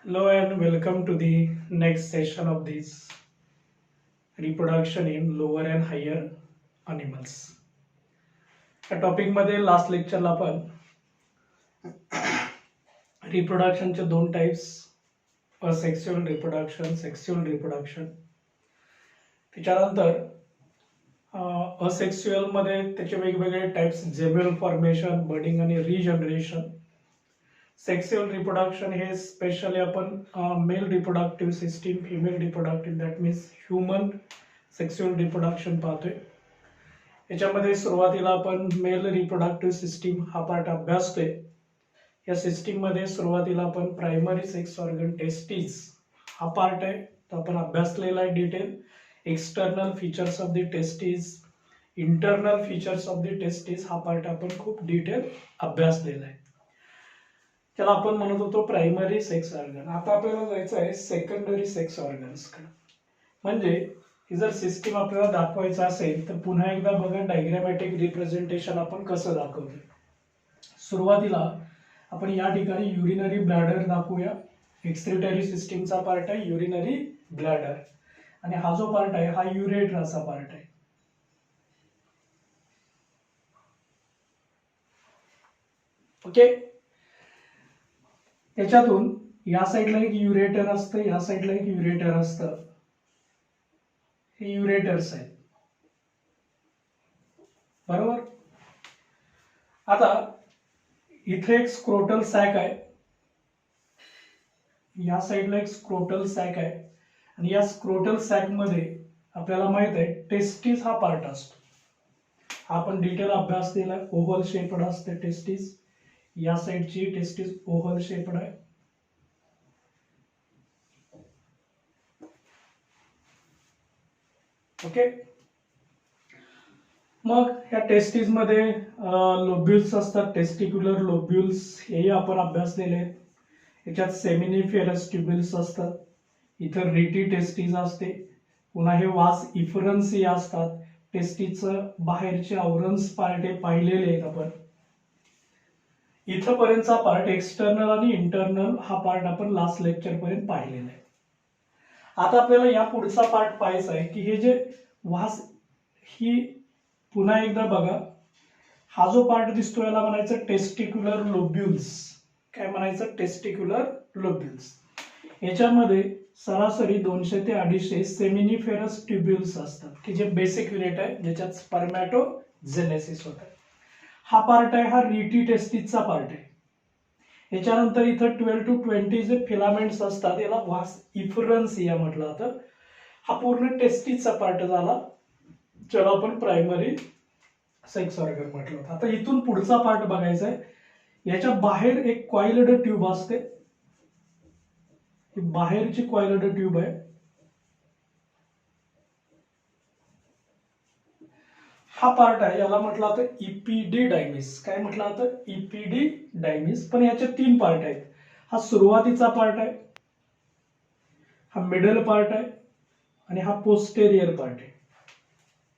Hello and welcome to the next session of this reproduction in lower and higher animals. या topic मध्ये last लेक्चरला आपण रिप्रोडक्शनचे दोन types asexual reproduction sexual reproduction त्याच्यानंतर asexual मध्ये त्याचे वेगवेगळे टाइप्स जेमेल फॉर्मेशन बडिंग आणि रिजनरेशन सेक्सुअल रिप्रोडक्शन हे स्पेशली आपण male reproductive system female reproductive that means human sexual reproduction पाहतोय याच्यामध्ये सुरुवातीला आपण मेल रिप्रोडक्टिव्ह सिस्टीम हा पार्ट अभ्यासतोय या सिस्टीम मध्ये सुरुवातीला आपण प्रायमरी सेक्स ऑर्गन टेस्टिस हा पार्ट आहे तो आपण अभ्यासलेला आहे detail external features of the testis internal features of the testis हा पार्ट आपण खूप डिटेल अभ्यासलेला आहे त्याला आपण म्हणत होतो प्रायमरी सेक्स ऑर्गन आता आपल्याला जायचं आहे सेकंडरी सेक्स ऑर्गन्सकडे म्हणजे ही जर सिस्टीम आपल्याला दाखवायचं असेल तर पुन्हा एकदा बघा डायग्रामॅटिक रिप्रेझेंटेशन आपण कसं दाखवतोय सुरुवातीला आपण या ठिकाणी युरिनरी ब्लॅडर दाखवूया एक्सक्रिटरी सिस्टीमचा पार्ट आहे युरिनरी ब्लॅडर आणि हा जो पार्ट आहे हा युरेट्राचा पार्ट आहे ओके त्याच्यातून या साईडला एक युरेटर असतं या साईडला एक युरेटर असतं हे युरेटर्स आहेत बरोबर आता इथे एक स्क्रोटल सॅक आहे या साईडला एक स्क्रोटल सॅक आहे आणि या स्क्रोटल सॅक मध्ये आपल्याला माहित आहे टेस्टिस हा पार्ट असतो हा आपण डिटेल अभ्यास केला ओव्हल शेप्ड असते टेस्टिस या साईडची टेस्टिस ओव्हल शेप्ड आहे ओके मग ह्या टेस्टिस मध्ये लोब्युल्स असतात टेस्टिक्युलर लोब्युल्स हेही आपण अभ्यासलेले आहेत याच्यात सेमिनिफेरस ट्युब्युल्स असतात इथं रिटी टेस्टिस असते पुन्हा हे वास इफरन्सी असतात टेस्टिसचं बाहेरचे आवरणस पार्ट हे पाहिलेले आहेत आपण इथपर्यंतचा पार्ट एक्सटर्नल आणि इंटरनल हा पार्ट आपण लास्ट लेक्चर पर्यंत पाहिलेला आहे आता आपल्याला या पुढचा पार्ट पाहायचा आहे की हे जे वास ही पुन्हा एकदा बघा हा जो पार्ट दिसतो याला म्हणायचं टेस्टिक्युलर लोब्युल्स काय म्हणायचं टेस्टिक्युलर लोब्युल्स याच्यामध्ये सरासरी 200 ते 250 सेमिनिफेरस ट्युब्युल्स असतात की जे बेसिक युनिट आहे ज्याच्यात स्पर्मॅटोजेनेसिस होतं हा पार्ट आहे हा रिटी टेस्टिसचा पार्ट आहे याच्यानंतर इथं 12 to 20 जे फिलामेंट्स असतात याला वास इफरन्सिया म्हटलं जातं हा पूर्ण टेस्टिसचा पार्ट झाला ज्याला आपण प्रायमरी सेक्स ऑर्गन म्हटलं होतं आता इथून पुढचा पार्ट बघायचा आहे याच्या बाहेर एक कॉइल्ड ट्यूब असते ही बाहेरची कॉइल्ड ट्यूब आहे हा पार्ट आहे याला म्हटलं जातं इपिडिडायमिस काय म्हटलं जातं इपिडिडायमिस पण याचे 3 पार्ट आहेत हा सुरुवातीचा पार्ट आहे हा मिडल पार्ट आहे आणि हा पोस्टेरियर पार्ट आहे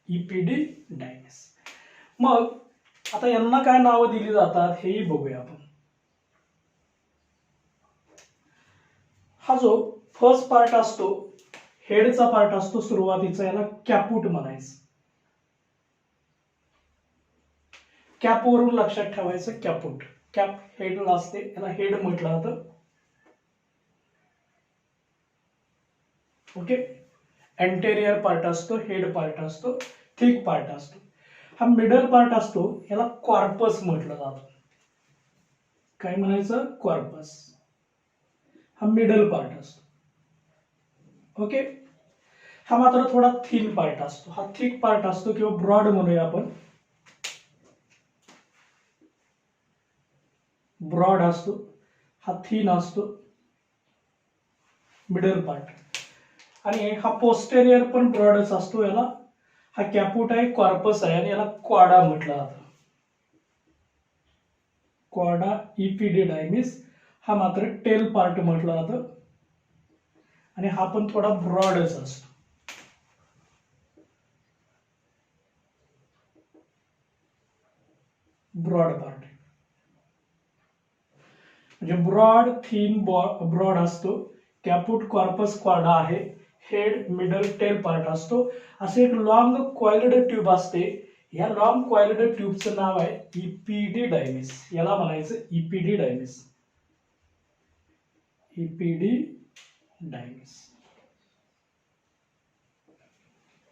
इपिडिडायमिस मग आता यांना काय नावं दिली जातात हेही बघूया आपण हा जो फर्स्ट पार्ट असतो हेडचा पार्ट असतो सुरुवातीचा याला कॅपुट म्हणायचं कॅप वरून लक्षात ठेवायचं कॅपुट कॅप हेडला असते याला हेड म्हटलं जातं ओके एंटेरियर पार्ट असतो हेड पार्ट असतो थिक पार्ट असतो हा मिडल पार्ट असतो याला कॉर्पस म्हटलं जातं काय म्हणायचं कॉर्पस हा मिडल पार्ट असतो ओके हा मात्र थोडा थिन पार्ट असतो हा थिक पार्ट असतो किंवा ब्रॉड म्हणूया आपण ब्रॉड असतो हा थिन असतो मिडल पार्ट आणि हा पोस्टेरियर पण ब्रॉडच असतो याला हा कॅपुट आहे कॉर्पस आहे आणि याला क्वाडा म्हटलं जातं क्वाडा इपिडिडायमिस हा मात्र टेल पार्ट म्हटलं जातं आणि हा पण थोडा ब्रॉडच असतो ब्रॉड पार्ट म्हणजे ब्रॉड थिन ब्रॉड असतो, कॅपुट कॉर्पस क्वाडा आहे, हेड मिडल टेल पार्ट असतो, असे एक लॉंग कॉइल्ड ट्यूब असते. या लॉंग कॉइल्ड ट्यूबचं नाव आहे इपिडिडायमिस. याला म्हणायचं इपिडिडायमिस. इपिडिडायमिस.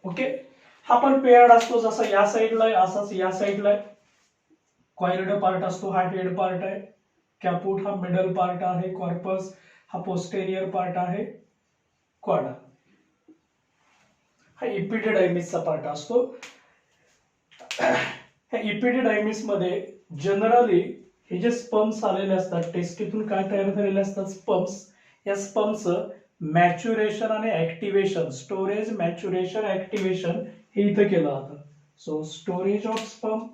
ओके. हा पण पेअर्ड असतो, जसा या साईडला आहे असाच या साईडला आहे. कॉइल्ड पार्ट असतो, हा हेड पार्ट आहे, कॅपुट हा मिडल पार्ट आहे, कॉर्पस हा पोस्टेरियर पार्ट आहे, क्वाडा हा इपिडिडायमिसचा पार्ट असतो. ह्या इपिडिडायमिस मध्ये जनरली हे जे स्पर्म्स आलेले असतात, टेस्टीतून काय तयार झालेले असतात स्पर्म्स, या स्पर्म्स मॅच्युरेशन आणि ऍक्टिव्हेशन, स्टोरेज मॅच्युरेशन ऍक्टिव्हेशन हे इथं केलं जातं. So storage of sperm,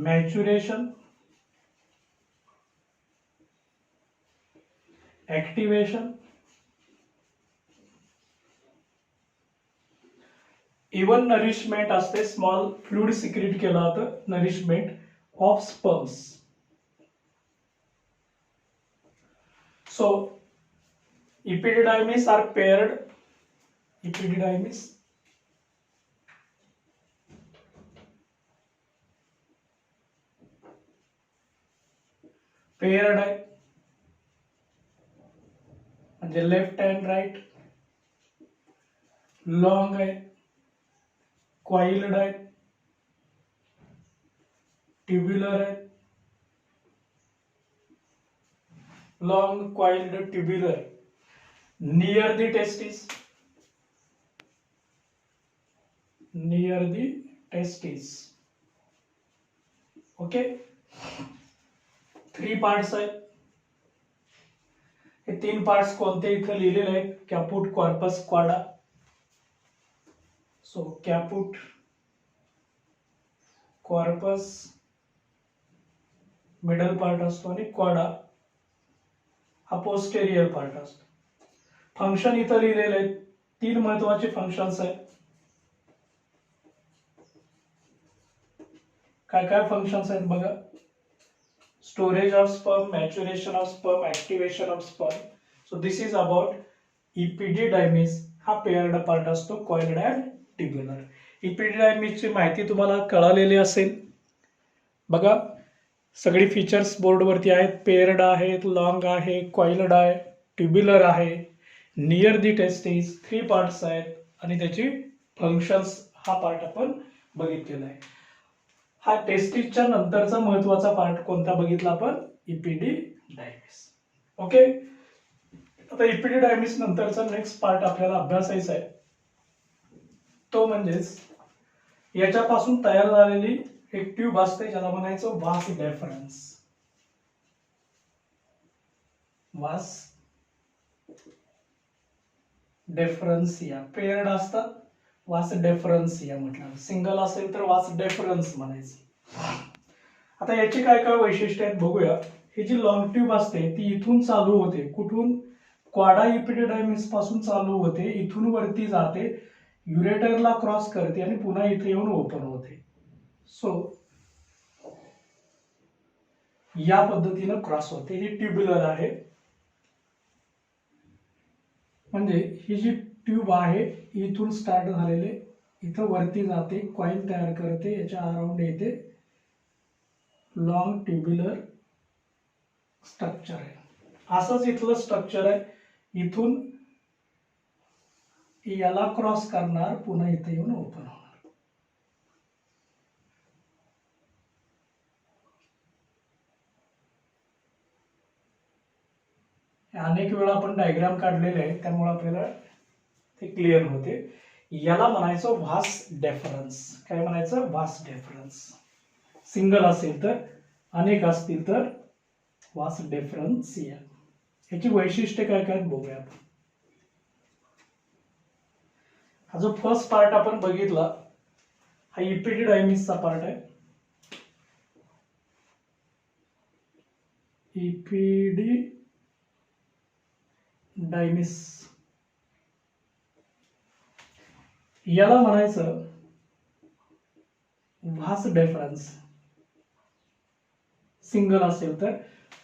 maturation, activation, even nourishment असते, स्मॉल फ्लुइड सिक्रेट केलं जातं, nourishment of sperms. So epididymis are paired. Epididymis paired आहे, म्हणजे लेफ्ट अँड राईट, लॉंग आहे, कॉइल्ड आहे, ट्युब्युलर आहे, long coiled tubular, near the testis, near the testis. Okay. 3 parts आहेत. हे 3 पार्ट्स कोणते इथं लिहिलेले आहेत, कॅपुट corpus cauda. So caput corpus middle part असतो आणि क्वाडा हा पोस्टेरियर पार्ट असतो. फंक्शन इथं लिहिलेले आहेत, 3 महत्वाचे फंक्शन्स आहेत. काय काय फंक्शन्स आहेत बघा, storage of sperm, maturation of sperm, activation of sperm. So this is about epididymis. हा पेअर्ड पार्ट असतो, कॉइल्ड अँड ट्युब्युलर. इपिडिडायमिसची माहिती तुम्हाला कळालेली असेल. बघा सगळी फीचर्स बोर्डवरती आहेत, पेअर्ड आहेत, लॉंग आहे, कॉइल्ड आहे, ट्युब्युलर आहे, नियर दी टेस्टिस, 3 पार्ट्स आहेत आणि त्याची फंक्शन्स हा पार्ट आपण बघितलेला आहे. हा टेस्टिसच्या नंतरचा महत्वाचा पार्ट कोणता बघितला आपण, इपिडिडायमिस. ओके. आता इपिडिडायमिस नंतरचा नेक्स्ट पार्ट आपल्याला अभ्यासायचा आहे, तो म्हणजेच याच्यापासून तयार झालेली एक ट्यूब असते, ज्याला म्हणायचं वास डेफरन्स. वास डेफरन्सिया. पेअर्ड असतात, वास डेफरन्सिया म्हटलं, सिंगल असेल तर वास डेफरन्स म्हणायचं. आता याची काय काय वैशिष्ट्य आहेत बघूया. ही जी लॉंग ट्यूब असते ती इथून चालू होते, कुठून, क्वाडा इपिडिडायमिस पासून चालू होते, इथून वरती जाते, युरेटरला क्रॉस करते आणि पुन्हा इथे येऊन ओपन होते. सो या पद्धतीनं क्रॉस होते. ही ट्युब्युलर आहे, म्हणजे ही जी ट्यूब आहे इथून स्टार्ट झालेले इथं वरती जाते, कॉइल तयार करते, याच्या अराउंड येते, लॉंग ट्युब्युलर स्ट्रक्चर आहे. असंच इथलं स्ट्रक्चर आहे, इथून याला क्रॉस करणार, पुन्हा इथे येऊन ओपन होणार. अनेक वेळा आपण डायग्राम काढलेले आहे, त्यामुळे आपल्याला ते क्लिअर होते. याला म्हणायचं व्हास डेफरन्स. काय म्हणायचं, व्हास डेफरन्स. सिंगल असेल तर, अनेक असतील तर व्हास डेफरन्सिया. याची वैशिष्ट्ये काय काय बघूया आपण. हा जो फर्स्ट पार्ट आपण बघितला हा इपिडिडायमिसचा पार्ट आहे. इपिडिडायमिस याला म्हणायचं व्हास डिफरन्स सिंगल असेल तर,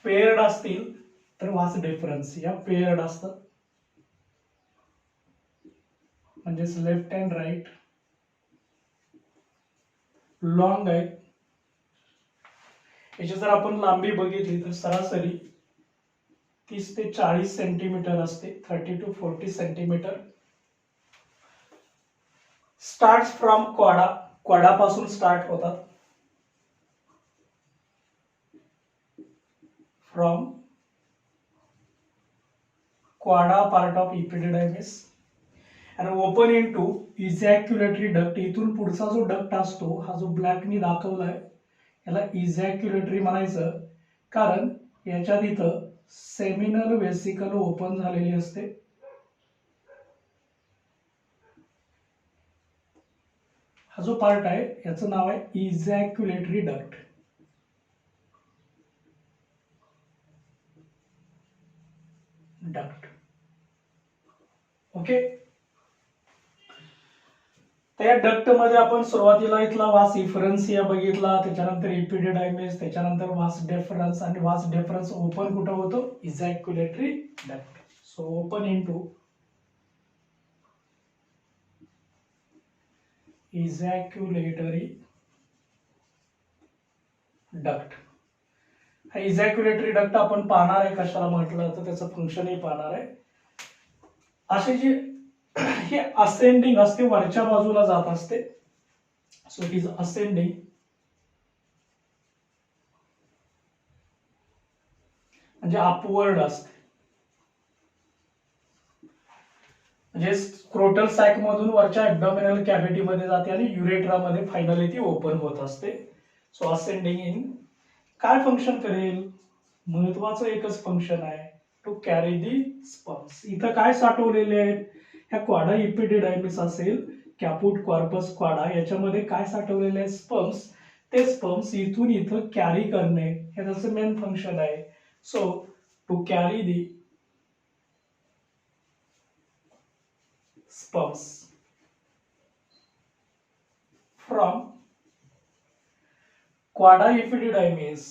पेअर्ड असतील तर व्हास डिफरन्स या पेअर्ड असतात, म्हणजेच लेफ्ट अँड राईट लॉंग आहे. याची जर आपण लांबी बघितली तर सरासरी 30 ते 40 सेंटीमीटर असते, 30 to 40 centimetre. Start from cauda, क्वाडापासून स्टार्ट होतात, from cauda part of epididymis आणि ओपन इनटू इजॅक्युलेटरी डक्ट. इथून पुढचा जो डक्ट असतो, हा जो ब्लॅकनी दाखवलाय याला इजॅक्युलेटरी म्हणायचं, कारण याच्यात इथं सेमिनल वेसिकल ओपन झालेली असते. हा जो पार्ट आहे याचं नाव आहे इजॅक्युलेटरी डक्ट. Duct okay. त्या डक्ट मध्ये आपण सुरुवातीला इथला वास इफरन्सिया बघितला, त्याच्यानंतर इपिडिडायमिस, त्याच्यानंतर वास डेफरन्स, आणि वास डेफरन्स ओपन कुठं होतो, ejaculatory duct. So open into ejaculatory duct. हा इजॅक्युलेटरी डक्ट आपण पाहणार आहे, कशाला म्हटलं तर त्याचं फंक्शनही पाहणार आहे. असे जे हे असेंडिंग असते, वरच्या बाजूला जात असते. सो इट इज असेंडिंग, म्हणजे अपवर्ड असते, म्हणजे स्क्रोटल सॅक मधून वरच्या ऍब्डॉमिनल कॅव्हिटी मध्ये जाते आणि युरेट्रा मध्ये फायनली ती ओपन होत असते. सो असेंडिंग इन काय फंक्शन करेल, महत्वाचं एकच फंक्शन आहे, टू कॅरी दी स्पर्म्स. इथं काय साठवलेले आहेत, ह्या क्वाडा इपिडिडायमिस असेल, कॅपुट कॉर्पस क्वाडा, याच्यामध्ये काय साठवलेले आहेत, स्पर्म्स. ते स्पर्म्स इथून इथं कॅरी करणे हे त्याचं मेन फंक्शन आहे. So to carry the sperms from quada epididymis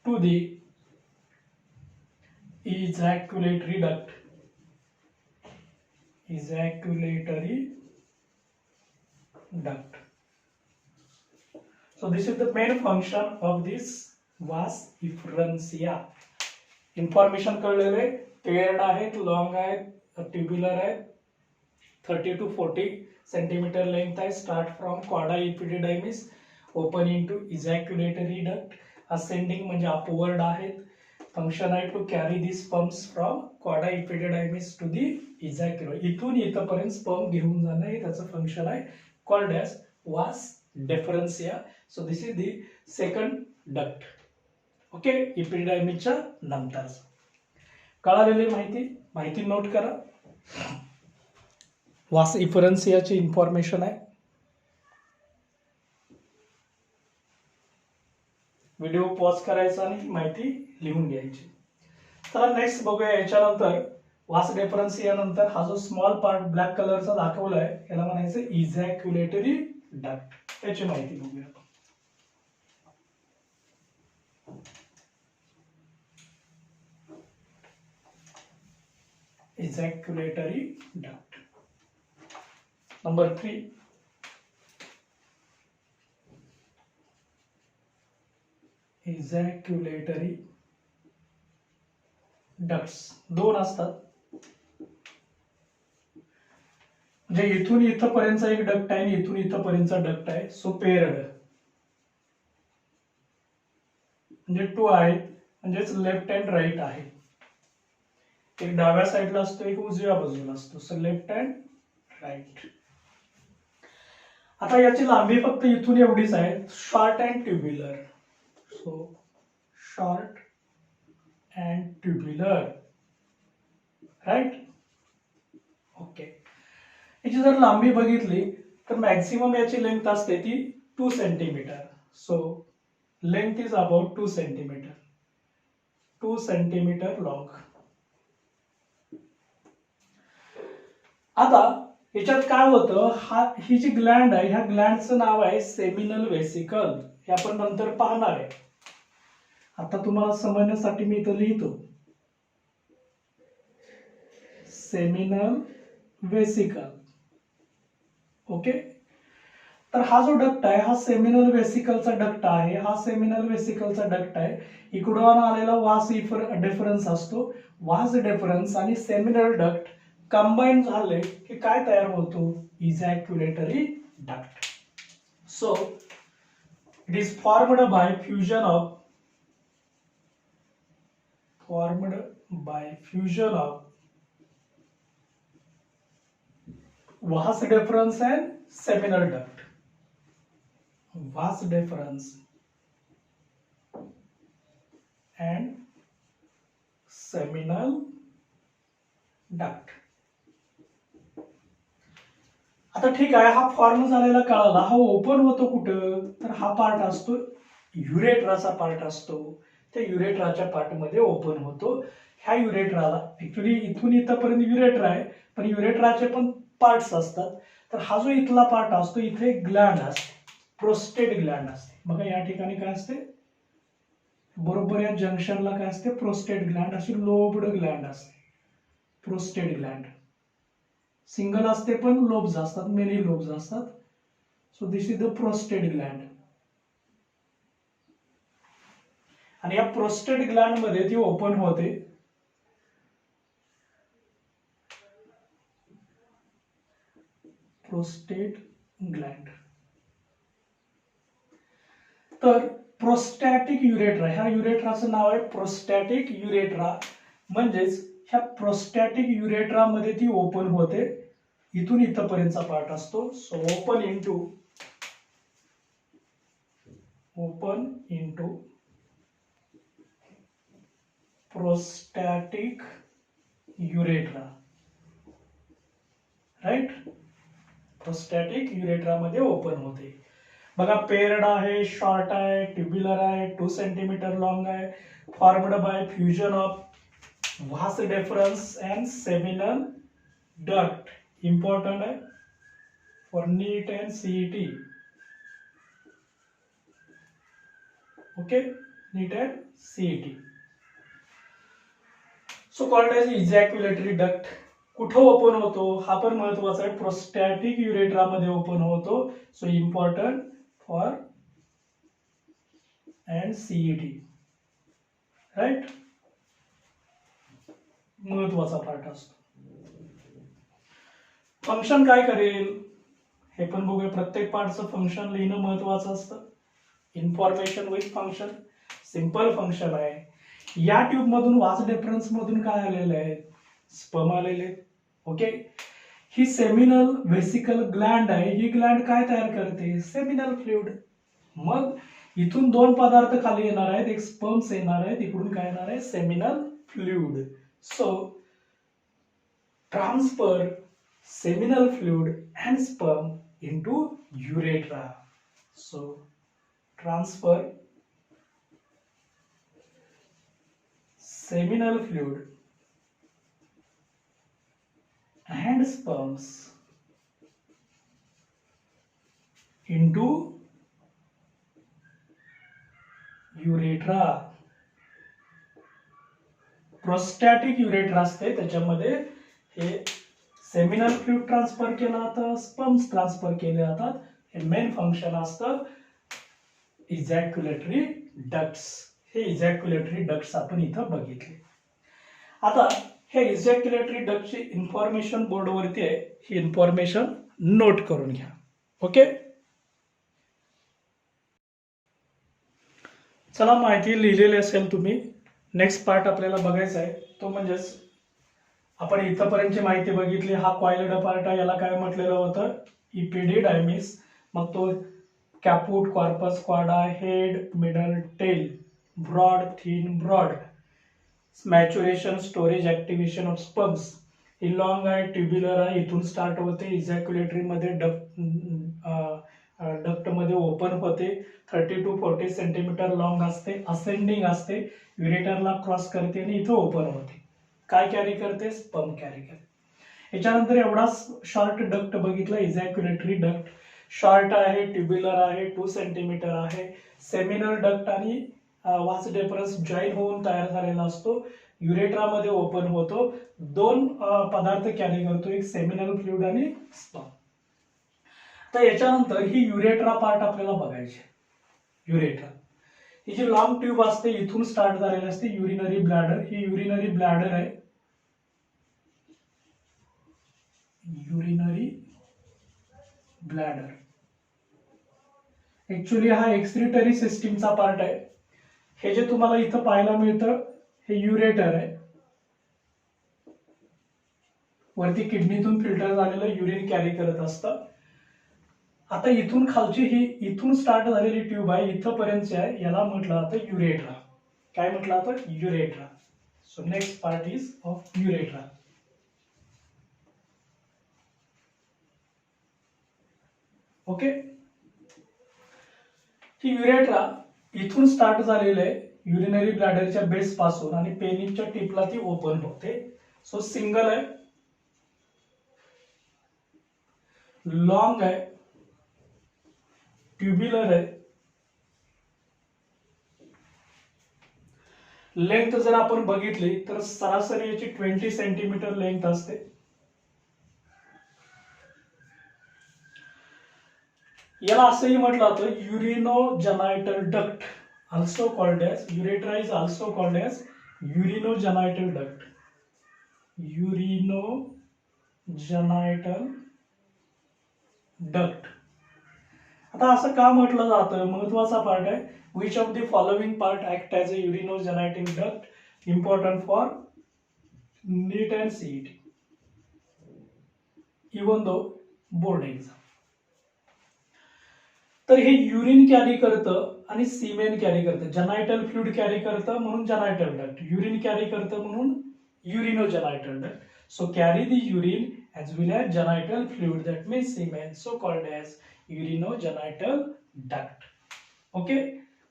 to the ejaculatory duct. So this is the main function of this vas efferentia. Information कळलेले, पेअर्ड आहेत, लॉंग आहेत, ट्युब्युलर आहेत, 30 to 40 सेंटीमीटर लेंथ आहे, start from cauda epididymis, open into ejaculatory duct, ascending म्हणजे upward आहेत, function आहे to carry the sperms from cauda epididymis to the ejaculator. इथून इथपर्यंत स्पर्म घेऊन जाणं हे त्याचं फंक्शन आहे, called as vas deferentia. So this is the second duct. Okay, इपिडिडायमिसच्या नंतर कळालेली माहिती नोट करा. वास इफरन्सियाची इन्फॉर्मेशन आहे. व्हिडिओ पॉज करायचा आणि माहिती लिहून घ्यायची. तर नेक्स्ट बघूया. याच्यानंतर वास डिफरन्सिया नंतर हा जो स्मॉल पार्ट ब्लॅक कलरचा दाखवलाय याला म्हणायचं इजॅक्युलेटरी डक्ट. त्याची माहिती बघूया. ejaculatory duct. Number 3, ejaculatory ducts. दोन असतात, म्हणजे इथून इथपर्यंतचा एक डक्ट आहे आणि इथून इथपर्यंतचा डक्ट आहे. सो पेअर्ड, म्हणजे टू आहेत, म्हणजेच लेफ्ट अँड राईट आहे. एक डाव्या साईडला असतो, एक उजव्या बाजूला असतो. So left and right. आता याची लांबी फक्त इथून एवढीच आहे, short and tubular. So short and tubular, right. Okay. याची जर लांबी बघितली तर मॅक्सिमम याची लेंथ असते ती 2 centimetre. So length is about 2 centimetre. 2 centimetre long. आता याच्यात काय होतं, ही जी ग्लँड आहे, ह्या ग्लँडचं नाव आहे सेमिनल वेसिकल. हे आपण नंतर पाहणार आहे. आता तुम्हाला समजण्यासाठी मी इथं लिहितो सेमिनल वेसिकल. ओके. तर हा जो डक्ट आहे हा सेमिनल वेसिकलचा डक्ट आहे. हा सेमिनल वेसिकलचा डक्ट आहे. इकडून आलेला वास डिफरन्स असतो. वास डिफरन्स आणि सेमिनल डक्ट कंबाईन झाले की काय तयार होतो, ejaculatory duct. So it is formed by fusion of vas deferens and seminal duct. Vas deferens and seminal duct. आता ठीक आहे, हा फॉर्म झालेला कळाला. हा ओपन होतो कुठं, तर हा पार्ट असतो युरेट्राचा पार्ट असतो. त्या युरेट्राच्या पार्ट मध्ये ओपन होतो. ह्या युरेट्राला ऍक्च्युली इथून इथपर्यंत युरेट्रा आहे, पण युरेट्राचे पण पार्ट्स असतात. तर हा जो इथला पार्ट असतो, इथे ग्लँड असते, प्रोस्टेट ग्लँड असते. बघा या ठिकाणी काय असते, बरोबर या जंक्शनला काय असते, प्रोस्टेट ग्लँड. अशी लोब्ड ग्लँड असते प्रोस्टेट ग्लँड. सिंगल असते पण लोब्स असतात, मेनी लोब्स असतात. So this is the prostate Gland. आणि या प्रोस्टेट ग्लँड मध्ये ती ओपन होते. Prostate Gland. तर प्रोस्टॅटिक युरेट्रा, ह्या युरेट्राचं नाव आहे प्रोस्टॅटिक युरेट्रा. म्हणजेच ह्या प्रोस्टॅटिक युरेट्रा मध्ये ती ओपन होते. इथून इथपर्यंतचा पार्ट असतो. So open into prostatic urethra. Right. Prostatic urethra मध्ये ओपन होते. बघा पेयर्ड आहे, शॉर्ट आहे, ट्युब्युलर आहे, 2 सेंटीमीटर लॉंग आहे, formed by fusion of vas deferens and seminal duct. Important आहे for NEET and CET. Okay, NEET and CET. So called as ejaculatory duct. कुठं open होतो हा पण महत्वाचा आहे. प्रोस्टॅटिक युरेट्रा मध्ये ओपन होतो. So important for and CET. Right, महत्वाचा पार्ट असतो. फंक्शन काय करेल हे पण बघूया. प्रत्येक पार्टचं फंक्शन लिहिणं महत्वाचं असतं. Information with function. Simple function आहे. या ट्यूब मधून वास डिफरन्स मधून काय आलेलं आहे, स्पर्म आलेले. ओके. ही सेमिनल वेसिकल ग्लँड आहे. ही ग्लँड काय तयार करते, सेमिनल फ्लुइड. मग इथून 2 पदार्थ खाली येणार आहेत, एक स्पर्म्स येणार आहेत, इकडून काय येणार आहे, seminal fluid. So transfer seminal fluid and sperm into urethra. So transfer seminal fluid and sperms into urethra. Prostatic युरेट्रा असते, त्याच्यामध्ये हे सेमिनल फ्लुइड ट्रान्सफर केला जातं, स्पर्म्स ट्रान्सफर केले जातात. हे मेन फंक्शन असतं इजॅक्युलेटरी डक्ट्स. हे इजॅक्युलेटरी डक्ट्स आपण इथं बघितले. आता हे इजॅक्युलेटरी डक्टची इन्फॉर्मेशन बोर्डवरती आहे. ही इन्फॉर्मेशन नोट करून घ्या. ओके. चला, माहिती लिहिलेली असेल तुम्ही. नेक्स्ट पार्ट आपल्याला बघायचा आहे तो म्हणजेच आपण इथपर्यंतची माहिती बघितली. हा कॉइल्ड पार्ट आहे, याला काय म्हटलेलं होतं, इपिडिडायमिस. मग तो caput, corpus, cauda, head, middle, tail, broad, thin, broad, maturation, storage, activation of sperms. ही लॉंग आहे, ट्युब्युलर आहे, इथून स्टार्ट होते, इजॅक्युलेटरी मध्ये डक्ट मध्ये ओपन होते. 30 to 40 सेंटीमीटर लॉंग असते, असेंडिंग असते, युरेटरला क्रॉस करते आणि इथं ओपन होते. काय कॅरी करते, स्पर्म कॅरी करते. याच्यानंतर एवढाच शॉर्ट डक्ट बघितला, इजॅक्युलेटरी डक्ट. शॉर्ट आहे, ट्युब्युलर आहे, 2 सेंटीमीटर आहे. सेमिनल डक्ट आणि वास डेफरन्स जॉईन होऊन तयार झालेला असतो. युरेट्रामध्ये ओपन होतो. 2 पदार्थ कॅरी करतो, एक सेमिनल फ्लुइड आणि स्पर्म. तर याच्यानंतर ही युरेट्रा पार्ट आपल्याला बघायची. युरेट्रा ही जी लॉंग ट्यूब असते इथून स्टार्ट झालेली असते, युरिनरी ब्लॅडर. ही युरिनरी ब्लॅडर आहे. युरिनरी ब्लॅडर ऍक्च्युली हा एक्सक्रिटरी सिस्टीमचा पार्ट आहे. हे जे तुम्हाला इथं पाहायला मिळतं हे युरेटर आहे. वरती किडनीतून फिल्टर झालेलं युरिन कॅरी करत असतं. आता इथून खालची ही इथून स्टार्ट झालेली ट्यूब आहे, इथपर्यंतची आहे, याला म्हटलं जातं युरेट्रा. काय म्हटलं जातं? Urethra. So next part is of urethra. Okay. ही युरेट्रा इथून स्टार्ट झालेलं आहे युरिनरी ब्लॅडरच्या बेस पासून आणि पेनिसच्या टिपला ती ओपन होते. सो सिंगल आहे, लॉंग आहे, ट्युब्युलर आहे. लेंथ जर आपण बघितली तर सरासरी याची 20 सेंटीमीटर लेंथ असते. याला असंही म्हटलं जातं urinogenital duct, also called as urethra is also called as urinogenital duct. Urinogenital duct. आता असं का म्हटलं जातं? महत्वाचा पार्ट आहे. Which of the following part act as a urinogenital duct? Important for NEET and CET, even though board exam. तर हे urine carry करतं आणि सीमेन कॅरी करतं. जेनायटल फ्लुइड कॅरी करतं म्हणून जेनायटल डक्ट, युरिन कॅरी करतं म्हणून युरिनोजेनायटल duct. So carry the urine as well as genital fluid, that means semen, so called as urinogenital duct. Okay,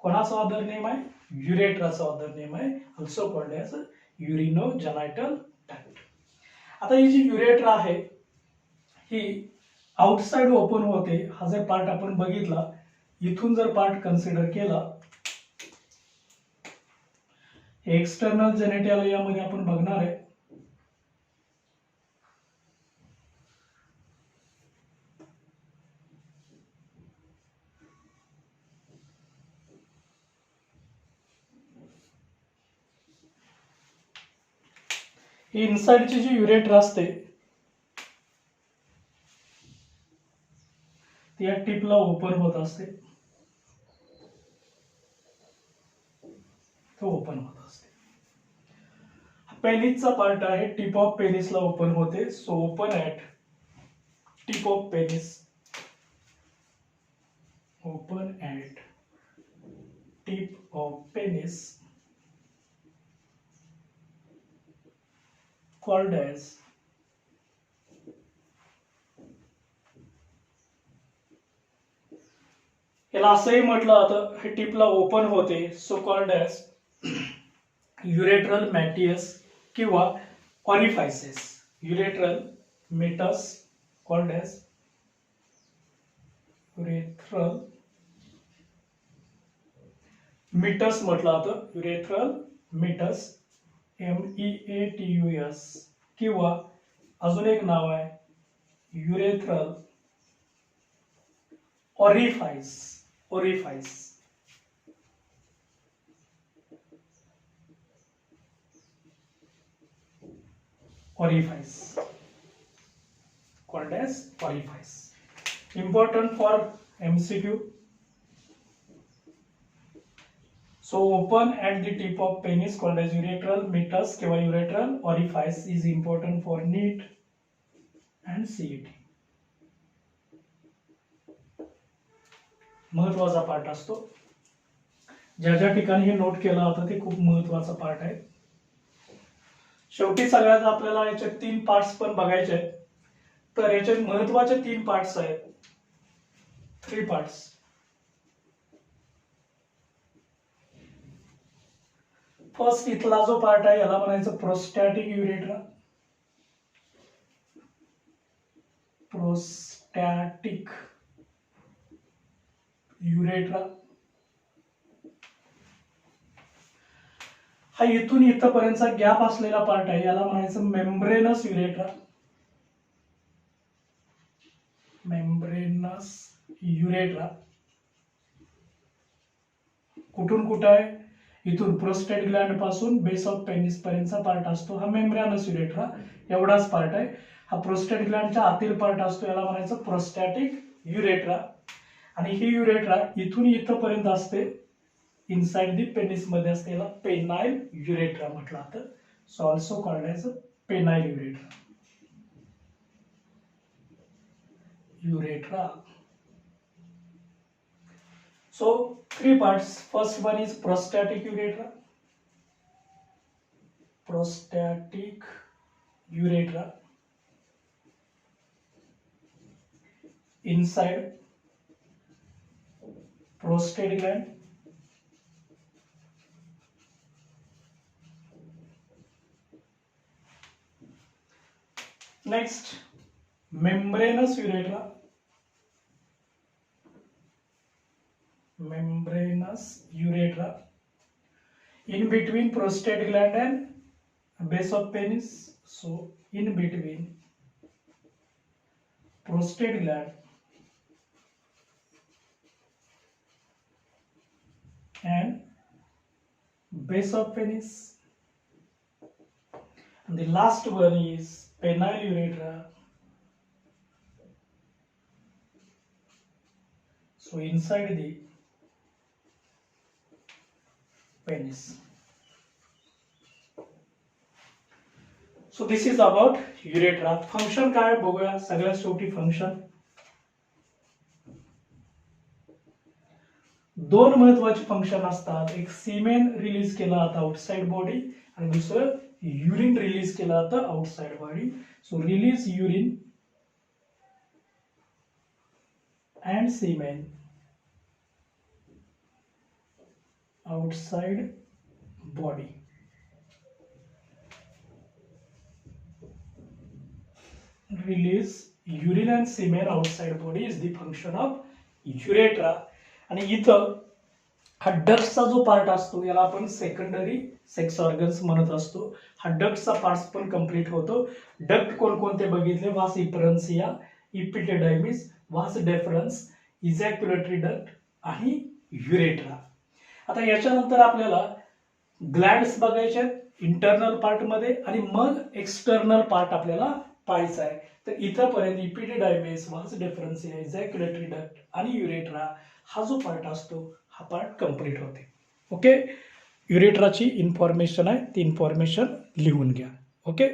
कोणाचा अदर नेम आहे? युरेट्राचा अदर नेम आहे, also called as urinogenital duct. आता ही जी युरेट्रा आहे ही outside open होते. हा जर पार्ट आपण बघितला, इथून जर पार्ट कन्सिडर केला, एक्सटर्नल जेनेटिलिया मध्ये आपण बघणार आहे. ही इनसाइडची जी युरेट्रा असते ती या टिपला ओपन होत असते, तो ओपन होत असते. पेनिसचा पार्ट आहे, टिप ऑफ पेनिसला ओपन होते. So open at tip of penis, open at tip of penis called as याला असंही म्हटलं जातं हे टिपला ओपन होते. सो कॉल्ड एज युरेट्रल मॅटियस किंवा ऑरिफायसेस. युरेट्रल मेटस कॉल्ड एज युरेथ्रल मिटस म्हटलं जातं. युरेथ्रल मिटस, MEATUS, किंवा अजून एक नाव आहे urethral orifice. Orifice orifice called as orifice. Important for MCQ. So open at the tip of penis called as urethral meatus किंवा urethral orifice is important for NEET and CET. महत्वाचा part असतो. ज्या ज्या ठिकाणी हे नोट केलं होतं ते खूप महत्वाचा पार्ट आहे. शेवटी सगळ्यात आपल्याला याचे 3 पार्ट्स पण बघायचे आहेत. तर याचे महत्वाचे 3 पार्ट्स आहेत. 3 पार्ट्स. फर्स्ट इथला जो पार्ट आहे याला म्हणायचं प्रोस्टॅटिक युरेट्रा. प्रोस्टॅटिक युरेट्रा. हा इथून इथपर्यंतचा गॅप असलेला पार्ट आहे, याला म्हणायचं मेम्ब्रेनस युरेट्रा. मेम्ब्रेनस युरेट्रा कुठून कुठं आहे? इथून प्रोस्टेट ग्लँड पासून बेस ऑफ पेनिस पर्यंतचा पार्ट असतो हा मेम्ब्रेनस युरेट्रा, एवढाच पार्ट आहे. हा प्रोस्टेट ग्लँडच्या आतील पार्ट असतो, याला म्हणायचं प्रोस्टॅटिक युरेट्रा. आणि ही युरेट्रा इथून इथपर्यंत असते, इनसाइड दी पेनिस मध्ये असते, याला पेनाइल युरेट्रा म्हटलं जातं. So also called as penile urethra. Urethra. So 3 parts. First one is prostatic urethra. Prostatic urethra. Inside prostate gland. Next, membranous urethra. Membranous urethra. In between prostate gland and base of penis. So, in between prostate gland and base of penis. And the last one is penile urethra. So inside the penis. So this is about urethra. Function काय बघूया सगळ्यात शेवटी. Function दोन महत्वाचे function असतात. एक सीमेन release केला जातं आउटसाइड बॉडी आणि दुसरं युरिन रिलीज केला जातं outside body. So release urine and semen outside body. Release urine and semen outside body is the function of urethra. आणि इथं हा डक्टचा जो पार्ट असतो याला आपण सेकंडरी सेक्स ऑर्गन्स म्हणत असतो. हा डक्टचा पार्ट पण कंप्लीट होतो. डक्ट कोणकोणते बघितले? वास इपरन्सिया, इपिटेडायमिस, वास डेफरन्स, इजॅक्युलेटरी डक्ट आणि युरेट्रा. आता याच्यानंतर आपल्याला ग्लँड्स बघायचे इंटरनल पार्ट मध्ये आणि मग एक्सटर्नल पार्ट आपल्याला पाहायचा आहे. तर इथंपर्यंत इपिडेडायमिस, वास डेफरन्सिया, इजॅक्युलेटरी डक्ट आणि युरेट्रा हा जो पार्ट असतो हा पार्ट कंप्लीट होते. ओके, युरेट्राची इन्फॉर्मेशन आहे ती इन्फॉर्मेशन लिहून घ्या. ओके.